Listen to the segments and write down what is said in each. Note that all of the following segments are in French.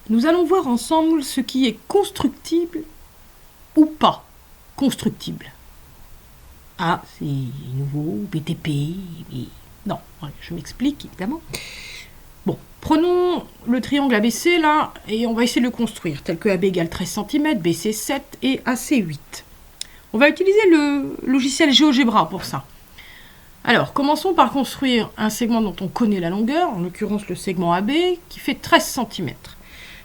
Nous allons voir ensemble ce qui est constructible ou pas constructible. Ah, c'est nouveau, BTP, mais non, je m'explique évidemment. Bon, prenons le triangle ABC là, et on va essayer de le construire, tel que AB égale 13 cm, BC 7 et AC 8. On va utiliser le logiciel GeoGebra pour ça. Alors, commençons par construire un segment dont on connaît la longueur, en l'occurrence le segment AB, qui fait 13 cm.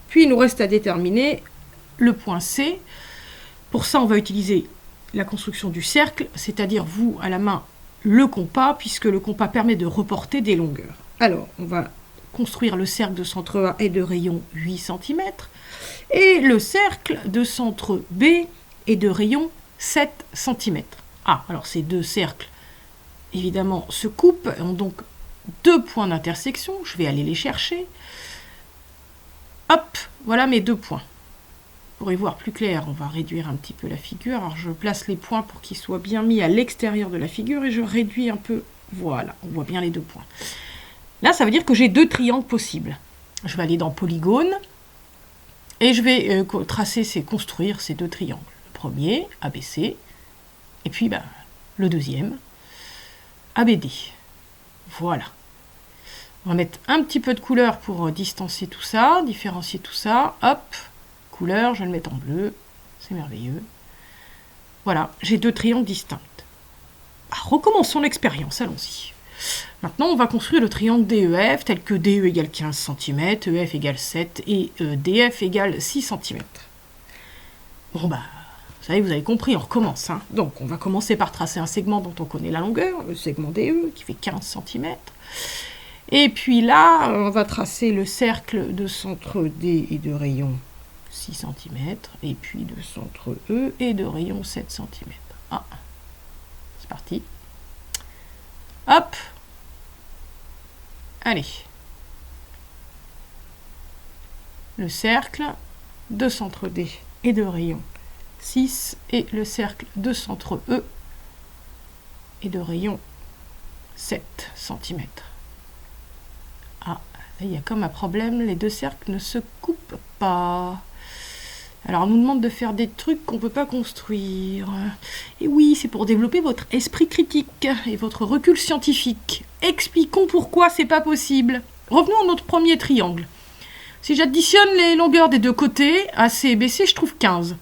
Puis, il nous reste à déterminer le point C. Pour ça, on va utiliser la construction du cercle, c'est-à-dire vous, à la main, le compas, puisque le compas permet de reporter des longueurs. Alors, on va construire le cercle de centre A et de rayon 8 cm, et le cercle de centre B et de rayon 7 cm. Ah, alors ces deux cercles, évidemment, se coupent, ont donc deux points d'intersection. Je vais aller les chercher. Hop, voilà mes deux points. Pour y voir plus clair, on va réduire un petit peu la figure. Alors je place les points pour qu'ils soient bien mis à l'extérieur de la figure et je réduis un peu. Voilà, on voit bien les deux points. Là, ça veut dire que j'ai deux triangles possibles. Je vais aller dans Polygone et je vais construire ces deux triangles. Le premier, ABC, et puis le deuxième, ABD. Voilà. On va mettre un petit peu de couleur pour distancier tout ça, différencier tout ça. Hop, couleur, je vais le mettre en bleu. C'est merveilleux. Voilà, j'ai deux triangles distincts. Recommençons l'expérience, allons-y. Maintenant, on va construire le triangle DEF, tel que DE égale 15 cm, EF égale 7 et DF égale 6 cm. Bon, vous savez, vous avez compris, on recommence. Donc, on va commencer par tracer un segment dont on connaît la longueur, le segment DE, qui fait 15 cm. Et puis là, on va tracer le cercle de centre D et de rayon 6 cm, et puis de centre E et de rayon 7 cm. Ah, c'est parti. Hop. Allez. Le cercle de centre D et de rayon 6 et le cercle de centre E et de rayon 7 cm. Ah, là, il y a comme un problème, les deux cercles ne se coupent pas. Alors, on nous demande de faire des trucs qu'on ne peut pas construire. Et oui, c'est pour développer votre esprit critique et votre recul scientifique. Expliquons pourquoi c'est pas possible. Revenons à notre premier triangle. Si j'additionne les longueurs des deux côtés, AC et BC, je trouve 15.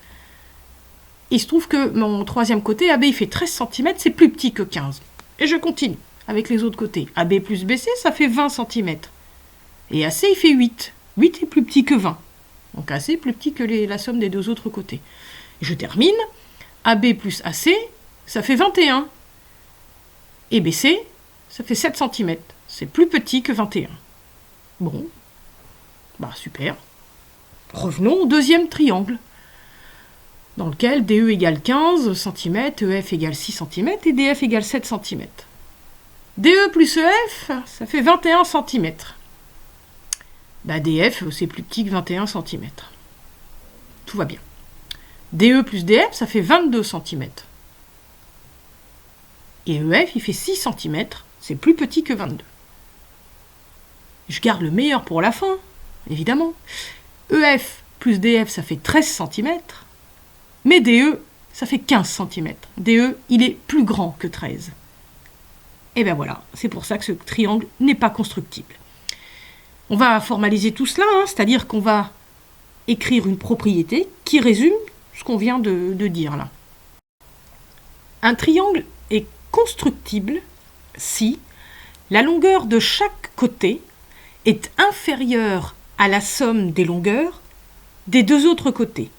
Il se trouve que mon troisième côté, AB, il fait 13 cm, c'est plus petit que 15. Et je continue avec les autres côtés. AB plus BC, ça fait 20 cm. Et AC, il fait 8. 8 est plus petit que 20. Donc AC est plus petit que la somme des deux autres côtés. Et je termine. AB plus AC, ça fait 21. Et BC, ça fait 7 cm. C'est plus petit que 21. Bon. Super. Revenons au deuxième triangle, dans lequel DE égale 15 cm, EF égale 6 cm et DF égale 7 cm. DE plus EF, ça fait 21 cm. DF, c'est plus petit que 21 cm. Tout va bien. DE plus DF, ça fait 22 cm. Et EF, il fait 6 cm, c'est plus petit que 22. Je garde le meilleur pour la fin, évidemment. EF plus DF, ça fait 13 cm. Mais DE, ça fait 15 cm. DE, il est plus grand que 13. Et bien voilà, c'est pour ça que ce triangle n'est pas constructible. On va formaliser tout cela, c'est-à-dire qu'on va écrire une propriété qui résume ce qu'on vient de dire là. Un triangle est constructible si la longueur de chaque côté est inférieure à la somme des longueurs des deux autres côtés.